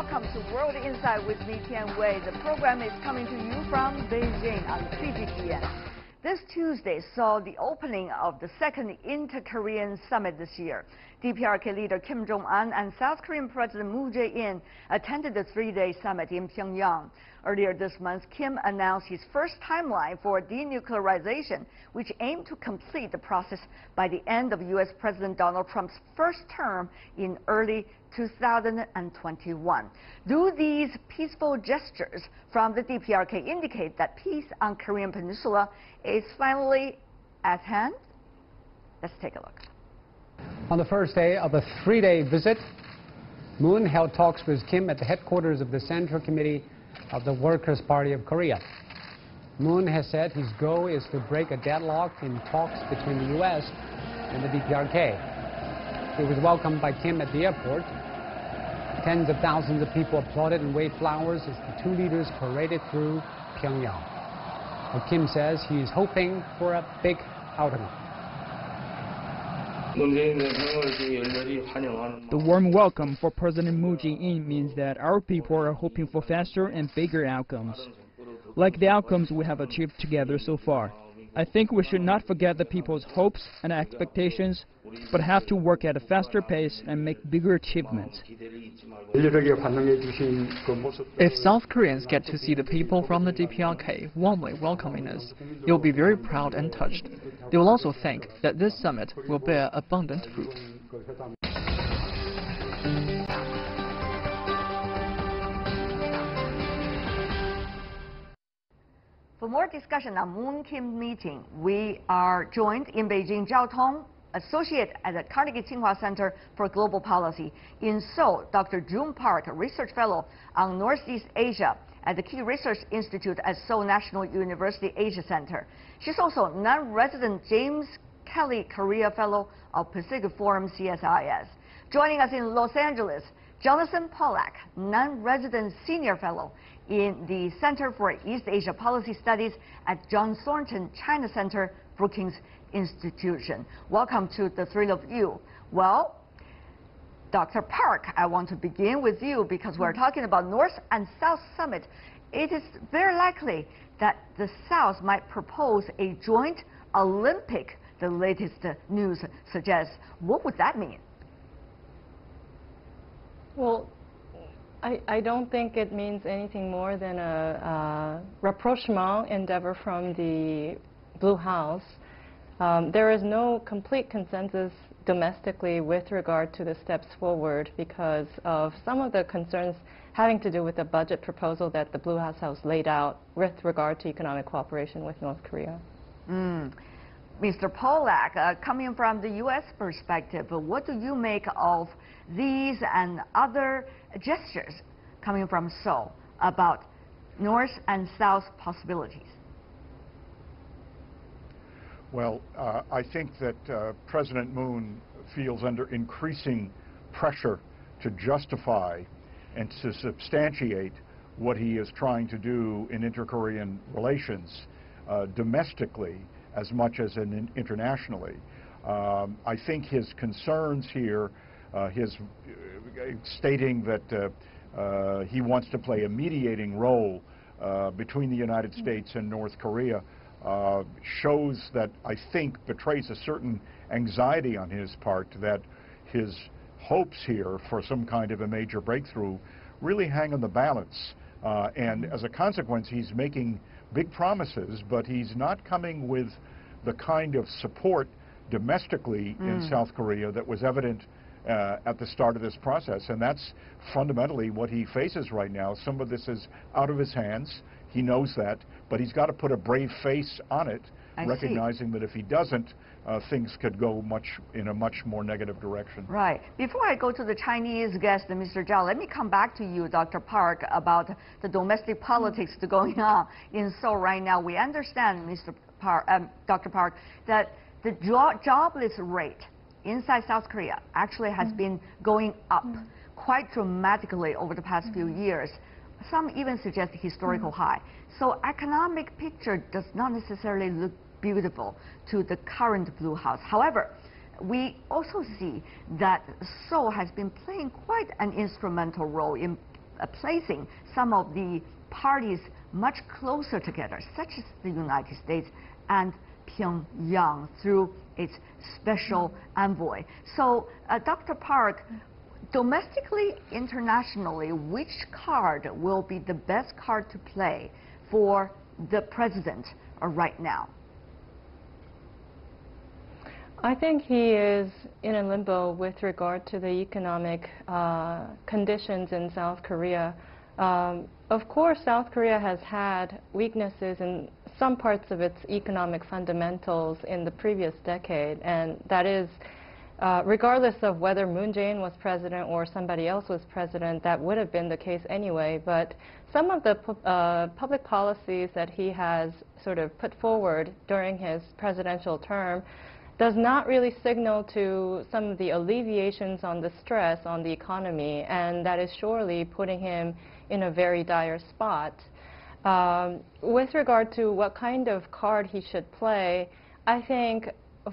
welcome to World Insight with me, Tian Wei. The program is coming to you from Beijing on CGTN. This Tuesday saw the opening of the second Inter-Korean Summit this year. DPRK leader Kim Jong-un and South Korean President Moon Jae-in attended the three-day summit in Pyongyang. Earlier this month, Kim announced his first timeline for denuclearization, which aimed to complete the process by the end of U.S. President Donald Trump's first term in early 2021. Do these peaceful gestures from the DPRK indicate that peace on Korean Peninsula is finally at hand? Let's take a look. On the first day of a three-day visit, Moon held talks with Kim at the headquarters of the Central Committee of the Workers' Party of Korea. Moon has said his goal is to break a deadlock in talks between the U.S. and the DPRK. He was welcomed by Kim at the airport. Tens of thousands of people applauded and waved flowers as the two leaders paraded through Pyongyang. But Kim says he is hoping for a big outcome. The warm welcome for President Moon Jae-in means that our people are hoping for faster and bigger outcomes, like the outcomes we have achieved together so far. I think we should not forget the people's hopes and expectations, but have to work at a faster pace and make bigger achievements. If South Koreans get to see the people from the DPRK warmly welcoming us, they will be very proud and touched. They will also think that this summit will bear abundant fruit. For more discussion on Moon-Kim meeting, we are joined in Beijing, Zhao Tong, Associate at the Carnegie Tsinghua Center for Global Policy. In Seoul, Dr. Jung Park, Research Fellow on Northeast Asia at the Key Research Institute at Seoul National University Asia Center. She's also non-resident James Kelly Korea Fellow of Pacific Forum CSIS. Joining us in Los Angeles, Jonathan Pollack, non-resident Senior Fellow in the Center for East Asia Policy Studies at John Thornton China Center, Brookings Institution. Welcome to the three of you. Well, Dr. Park, I want to begin with you because we're talking about North and South Summit. It is very likely that the South might propose a joint Olympic, the latest news suggests. What would that mean? Well, I don't think it means anything more than a rapprochement endeavor from the Blue House. There is no complete consensus domestically with regard to the steps forward because of some of the concerns having to do with the budget proposal that the Blue House has laid out with regard to economic cooperation with North Korea. Mr. Pollack, coming from the U.S. perspective, what do you make of these and other gestures coming from Seoul about North and South possibilities? Well, I think that President Moon feels under increasing pressure to justify and to substantiate what he is trying to do in inter-Korean relations domestically as much as internationally. I think his concerns here, his stating that he wants to play a mediating role between the United States and North Korea shows that, I think, betrays a certain anxiety on his part that his hopes here for some kind of a major breakthrough really hang on the balance. And as a consequence, he's making big promises, but he's not coming with the kind of support domestically in South Korea that was evident at the start of this process. And that's fundamentally what he faces right now. Some of this is out of his hands. He knows that, but he's got to put a brave face on it, recognizing that if he doesn't, things could go in a much more negative direction. Right. Before I go to the Chinese guest, Mr. Zhao, let me come back to you, Dr. Park, about the domestic politics going on in Seoul right now. We understand, Dr. Park, that the jobless rate inside South Korea actually has been going up quite dramatically over the past few years. Some even suggest a historical high. So economic picture does not necessarily look beautiful to the current Blue House. However, we also see that Seoul has been playing quite an instrumental role in placing some of the parties much closer together, such as the United States and Pyongyang through its special envoy. So, Dr. Park, domestically, internationally, which card will be the best card to play for the president right now? I think he is in a limbo with regard to the economic conditions in South Korea. Of course, South Korea has had weaknesses in some parts of its economic fundamentals in the previous decade, and that is regardless of whether Moon Jae-in was president or somebody else was president, that would have been the case anyway. But some of the public policies that he has sort of put forward during his presidential term does not really signal to some of the alleviations on the stress on the economy, and that is surely putting him in a very dire spot. With regard to what kind of card he should play, I think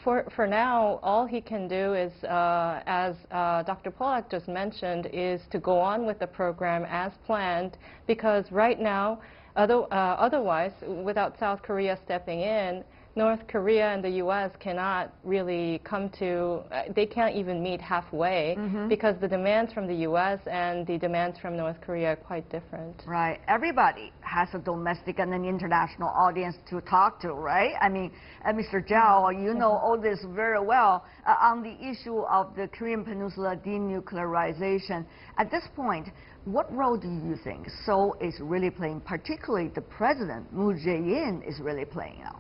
for now, all he can do is, as Dr. Pollack just mentioned, is to go on with the program as planned, because right now, otherwise, without South Korea stepping in, North Korea and the U.S. cannot really come to, they can't even meet halfway, because the demands from the U.S. and the demands from North Korea are quite different. Right. Everybody has a domestic and an international audience to talk to, right? I mean, Mr. Zhao, you know all this very well on the issue of the Korean Peninsula denuclearization. At this point, what role do you think Seoul is really playing, particularly the president, Moon Jae-in, is really playing now?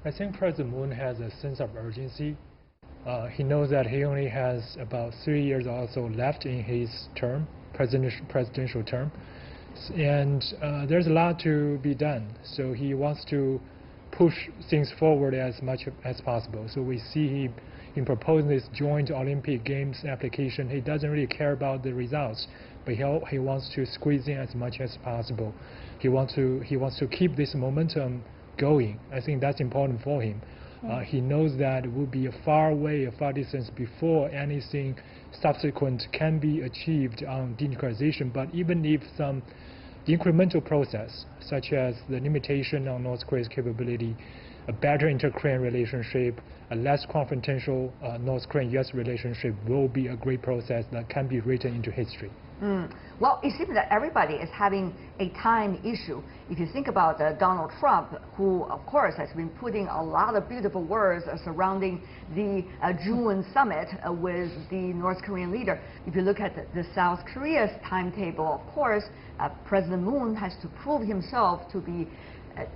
I think President Moon has a sense of urgency. He knows that he only has about 3 years or so left in his term, presidential term, and there's a lot to be done. So he wants to push things forward as much as possible. So we see him in proposing this joint Olympic Games application. He doesn't really care about the results, but he wants to squeeze in as much as possible. He wants to keep this momentum going. I think that's important for him. He knows that it will be a far distance before anything subsequent can be achieved on denuclearization. But even if some incremental process, such as the limitation on North Korea's capability, a better inter-Korean relationship, a less confrontational North Korean-US relationship will be a great process that can be written into history. Well, it seems that everybody is having a time issue. If you think about Donald Trump, who, of course, has been putting a lot of beautiful words surrounding the June summit with the North Korean leader. If you look at the South Korea's timetable, of course, President Moon has to prove himself to be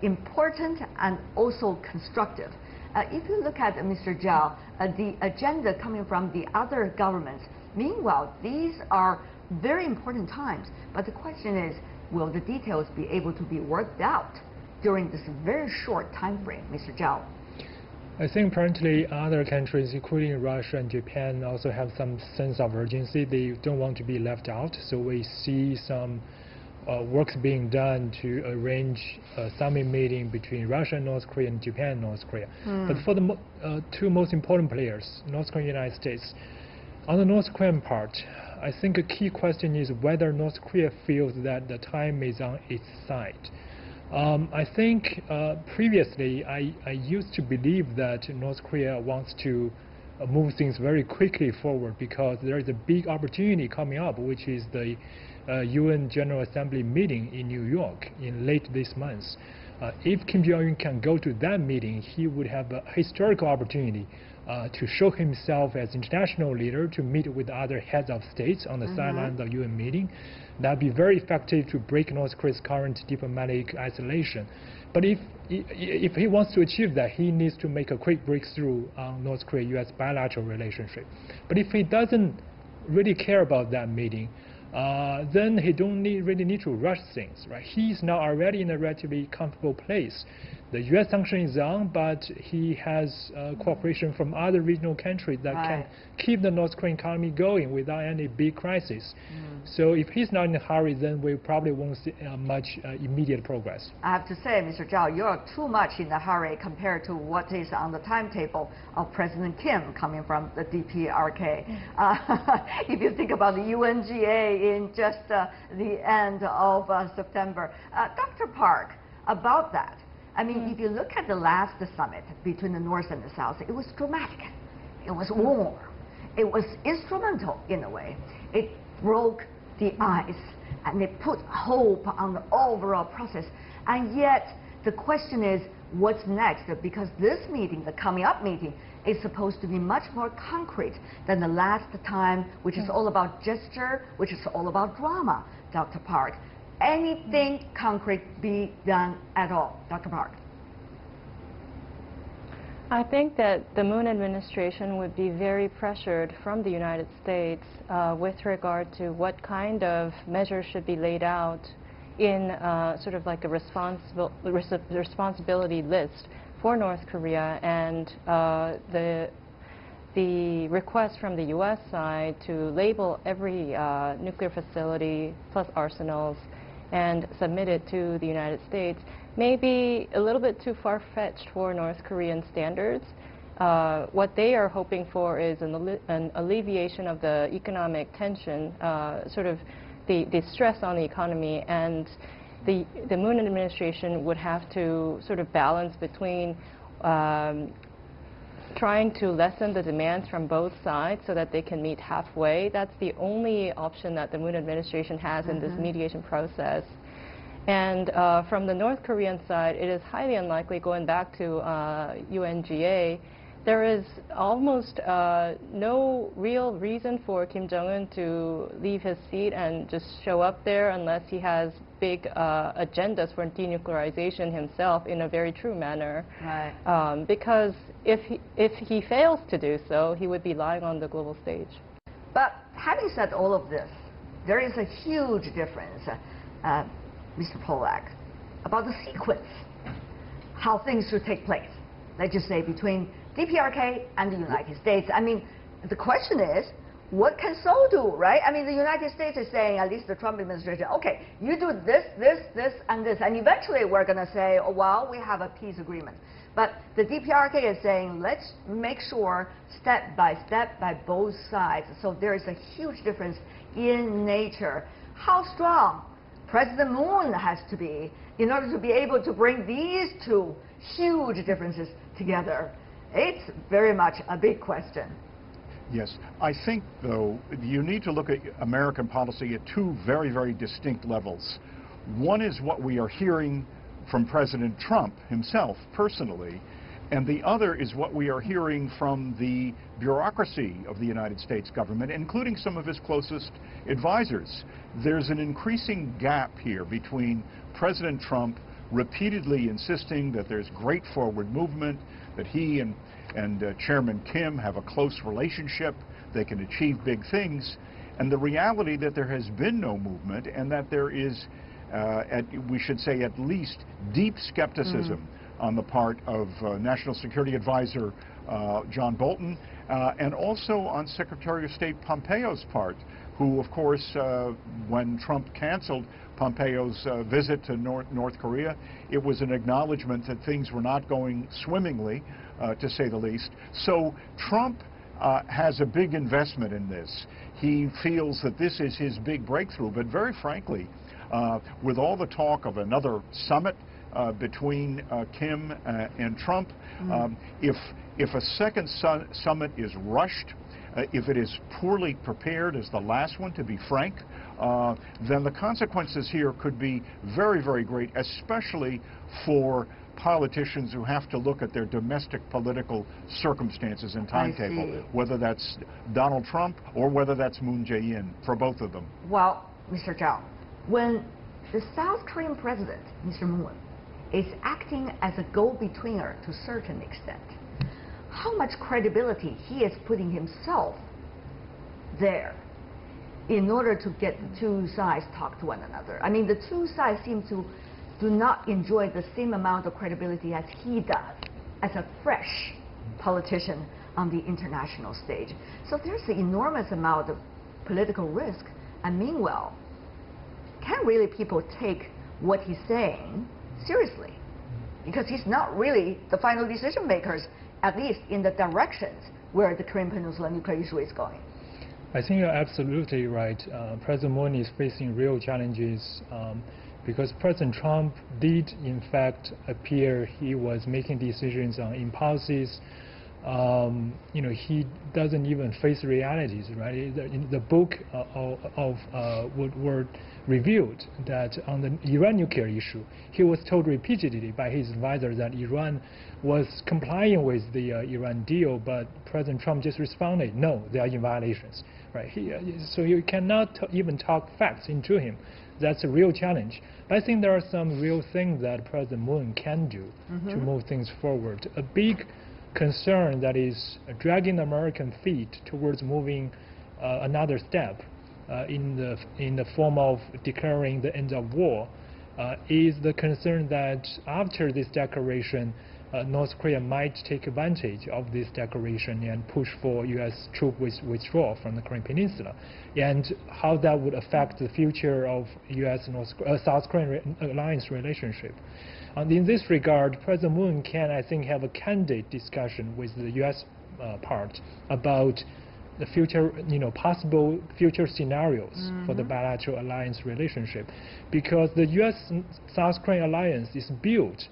important and also constructive. If you look at Mr. Zhao, the agenda coming from the other governments, meanwhile, these are very important times, but the question is, will the details be able to be worked out during this very short time frame, Mr. Zhao? I think apparently other countries, including Russia and Japan, also have some sense of urgency. They don't want to be left out, so we see some works being done to arrange a summit meeting between Russia and North Korea and Japan and North Korea. But for the two most important players, North Korea and the United States, on the North Korean part, I think a key question is whether North Korea feels that the time is on its side. I think previously I used to believe that North Korea wants to move things very quickly forward because there is a big opportunity coming up, which is the UN General Assembly meeting in New York in late this month. If Kim Jong-un can go to that meeting, he would have a historical opportunity to show himself as international leader, to meet with other heads of states on the sidelines of UN meeting. That would be very effective to break North Korea's current diplomatic isolation. But if he wants to achieve that, he needs to make a quick breakthrough on North Korea-US bilateral relationship. But if he doesn't really care about that meeting, then he don't really need to rush things, right? He's now already in a relatively comfortable place. The U.S. sanction is on, but he has cooperation from other regional countries that can keep the North Korean economy going without any big crisis. So if he's not in a hurry, then we probably won't see much immediate progress. I have to say, Mr. Zhao, you're too much in a hurry compared to what is on the timetable of President Kim coming from the DPRK. If you think about the UNGA in just the end of September. Dr. Park, about that, I mean, if you look at the last summit between the North and the South, it was dramatic. It was warm. It was instrumental in a way. It broke the ice and it put hope on the overall process. And yet, the question is, what's next? Because this meeting, the coming up meeting, is supposed to be much more concrete than the last time, which is all about gesture, which is all about drama, Dr. Park. Anything concrete be done at all, Dr. Park? I think that the Moon administration would be very pressured from the United States with regard to what kind of measures should be laid out in sort of like a responsibility list for North Korea, and the request from the U.S. side to label every nuclear facility plus arsenals and submit it to the United States may be a little bit too far-fetched for North Korean standards. What they are hoping for is an alleviation of the economic tension, sort of the stress on the economy, and the Moon administration would have to sort of balance between trying to lessen the demands from both sides so that they can meet halfway. That's the only option that the Moon administration has in this mediation process. And from the North Korean side, it is highly unlikely, going back to UNGA, there is almost no real reason for Kim Jong-un to leave his seat and just show up there unless he has big agendas for denuclearization himself in a very true manner. Right. Because if he fails to do so, he would be lying on the global stage. But having said all of this, there is a huge difference, Mr. Polak, about the sequence, how things should take place, let's just say, between DPRK and the United States. I mean, the question is, what can Seoul do, right? I mean, the United States is saying, at least the Trump administration, okay, you do this, this, this, and this, and eventually we're going to say, oh, well, we have a peace agreement. But the DPRK is saying, let's make sure step by both sides. So there is a huge difference in nature. How strong President Moon has to be in order to be able to bring these two huge differences together? It's very much a big question. Yes. I think, though, you need to look at American policy at two very, very distinct levels. One is what we are hearing from President Trump himself, personally, and the other is what we are hearing from the bureaucracy of the United States government, including some of his closest advisors. There's an increasing gap here between President Trump repeatedly insisting that there's great forward movement, that he and Chairman Kim have a close relationship, they can achieve big things, and the reality that there has been no movement and that there is, we should say at least, deep skepticism on the part of National Security Advisor John Bolton and also on Secretary of State Pompeo's part, who, of course, when Trump canceled Pompeo's visit to North Korea, it was an acknowledgement that things were not going swimmingly, to say the least. So Trump has a big investment in this. He feels that this is his big breakthrough, but very frankly, with all the talk of another summit between Kim and Trump, if a second summit is rushed, if it is poorly prepared as the last one, to be frank, then the consequences here could be very, very great, especially for politicians who have to look at their domestic political circumstances and timetable, whether that's Donald Trump or whether that's Moon Jae-in, for both of them. Well, Mr. Zhao, when the South Korean president, Mr. Moon, is acting as a go-betweener to a certain extent, how much credibility he is putting himself there in order to get the two sides talk to one another? I mean, the two sides seem to do not enjoy the same amount of credibility as he does as a fresh politician on the international stage. So there's an enormous amount of political risk. And meanwhile, can really people take what he's saying seriously? Because he's not really the final decision makers, at least in the directions where the Korean Peninsula nuclear issue is going. I think you're absolutely right. President Moon is facing real challenges because President Trump did, in fact, appear he was making decisions on impulses. He doesn't even face realities, right? In the book of Woodward revealed that on the Iran nuclear issue, he was told repeatedly by his advisor that Iran was complying with the Iran deal, but President Trump just responded, no, they are in violations, right? So you cannot even talk facts into him. That's a real challenge. But I think there are some real things that President Moon can do to move things forward. A big concern that is dragging the American feet towards moving another step in the form of declaring the end of war is the concern that after this declaration, North Korea might take advantage of this declaration and push for U.S. troop withdrawal from the Korean Peninsula, and how that would affect the future of U.S.-South Korean alliance relationship. In this regard, President Moon can, I think, have a candid discussion with the U.S. part about the future, possible future scenarios for the bilateral alliance relationship, because the U.S.-South Korean alliance is built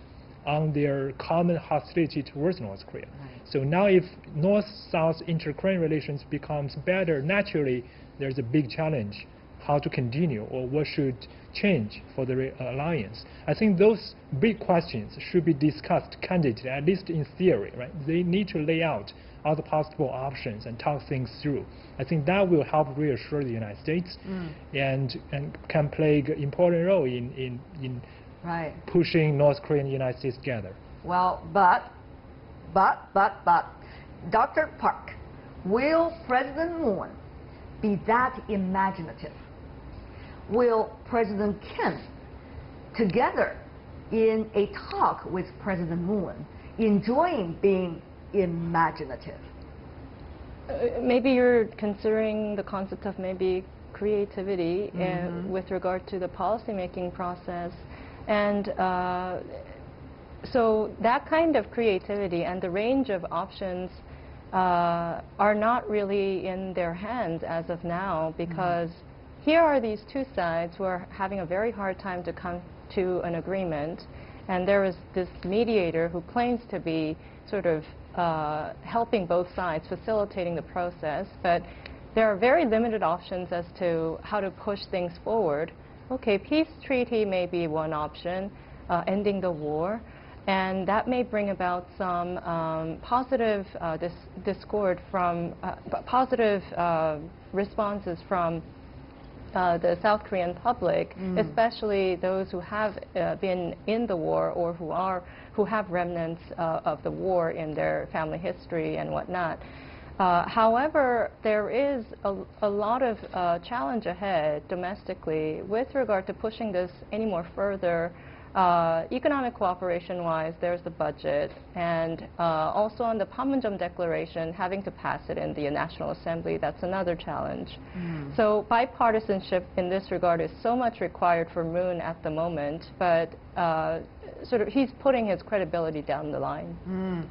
on their common hostility towards North Korea. So now if North-South inter-Korean relations becomes better, naturally there's a big challenge how to continue or what should change for the alliance. I think those big questions should be discussed candidly, at least in theory, right? They need to lay out all the possible options and talk things through. I think that will help reassure the United States and can play an important role in pushing North Korea and the United States together. Well, but, Dr. Park, will President Moon be that imaginative? Will President Kim, together in a talk with President Moon, enjoying being imaginative? Maybe you're considering the concept of maybe creativity with regard to the policymaking process. And so that kind of creativity and the range of options are not really in their hands as of now, because here are these two sides who are having a very hard time to come to an agreement, and there is this mediator who claims to be sort of helping both sides, facilitating the process, but there are very limited options as to how to push things forward. Okay, peace treaty may be one option, ending the war, and that may bring about some positive discord from positive responses from the South Korean public, especially those who have been in the war or who have remnants of the war in their family history and whatnot. However, there is a lot of challenge ahead domestically with regard to pushing this any more further. Economic cooperation-wise, there's the budget, and also on the Panmunjom Declaration, having to pass it in the National Assembly, that's another challenge. So bipartisanship in this regard is so much required for Moon at the moment, but sort of he's putting his credibility down the line.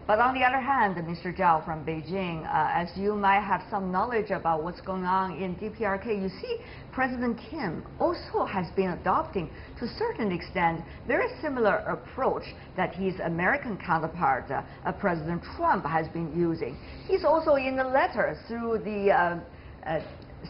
But on the other hand, Mr. Zhao from Beijing, as you might have some knowledge about what's going on in DPRK, you see President Kim also has been adopting, to a certain extent, very similar approach that his American counterpart, President Trump, has been using. He's also in a letter through the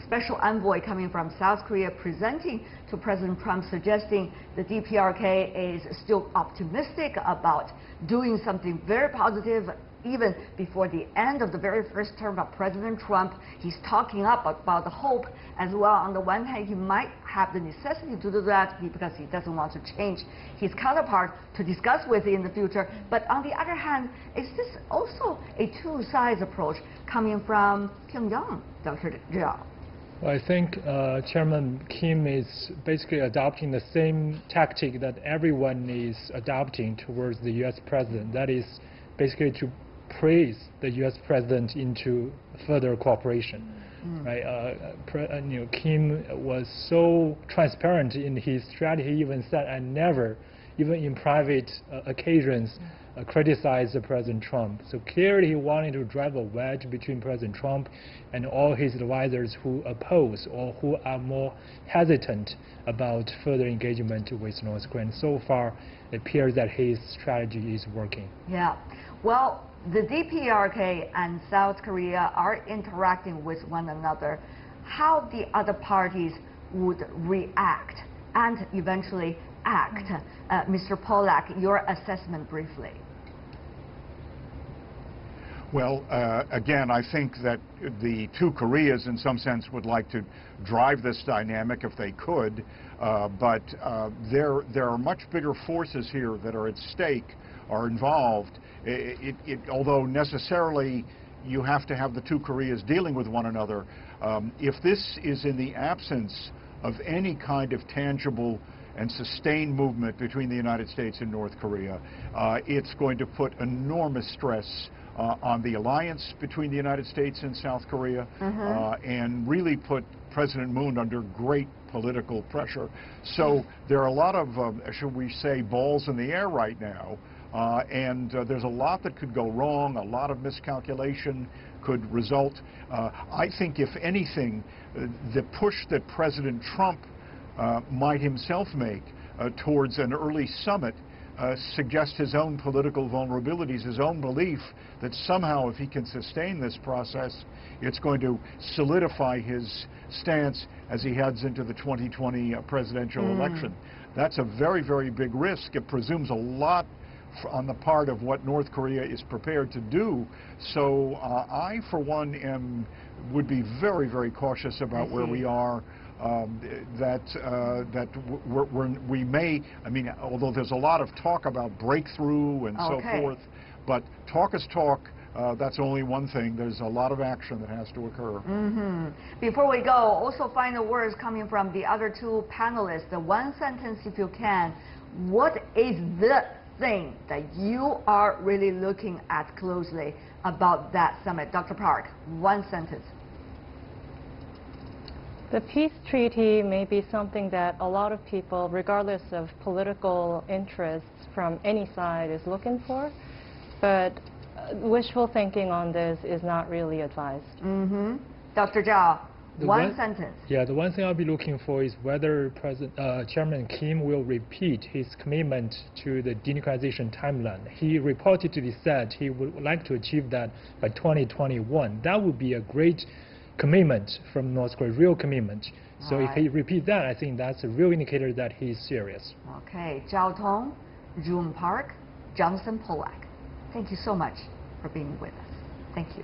special envoy coming from South Korea presenting to President Trump, suggesting the DPRK is still optimistic about doing something very positive even before the end of the very first term of President Trump. He's talking up about the hope as well. On the one hand, he might have the necessity to do that because he doesn't want to change his counterpart to discuss with in the future. But on the other hand, is this also a two-sides approach coming from Pyongyang, Dr. Zhao? Well, I think Chairman Kim is basically adopting the same tactic that everyone is adopting towards the U.S. president. That is basically to praise the U.S. president into further cooperation. Right? Kim was so transparent in his strategy. He even said, "I never, even in private occasions, criticized President Trump. So clearly he wanted to drive a wedge between President Trump and all his advisors who oppose or who are more hesitant about further engagement with North Korea. And so far, it appears that his strategy is working. Yeah. Well, the DPRK and South Korea are interacting with one another. How the other parties would react and eventually act. Mr. Pollack, your assessment briefly. Well, again, I think that the two Koreas, in some sense, would like to drive this dynamic if they could, but there are much bigger forces here that are at stake, are involved. Although necessarily you have to have the two Koreas dealing with one another, if this is in the absence of any kind of tangible and sustained movement between the United States and North Korea, it's going to put enormous stress on the alliance between the United States and South Korea, and really put President Moon under great political pressure. So there are a lot of, should we say, balls in the air right now, and there's a lot that could go wrong, a lot of miscalculation could result. I think, if anything, the push that President Trump might himself make towards an early summit suggests his own political vulnerabilities, his own belief that somehow if he can sustain this process, it's going to solidify his stance as he heads into the 2020 presidential election. That's a very, very big risk. It presumes a lot on the part of what North Korea is prepared to do. So I, for one, would be very, very cautious about where we are. We may, I mean, although there's a lot of talk about breakthrough and so forth, but talk is talk. That's only one thing. There's a lot of action that has to occur. Before we go, also final words coming from the other two panelists. The one sentence, if you can, what is the thing that you are really looking at closely about that summit? Dr. Park, one sentence. The peace treaty may be something that a lot of people, regardless of political interests from any side, is looking for, but wishful thinking on this is not really advised. Dr. Zhao, one sentence. Yeah, the one thing I'll be looking for is whether Chairman Kim will repeat his commitment to the denuclearization timeline. He reportedly said he would like to achieve that by 2021. That would be a great commitment from North Korea, real commitment. So if he repeats that, I think that's a real indicator that he's serious. Okay, Zhao Tong, June Park, Johnson Pollack. Thank you so much for being with us. Thank you.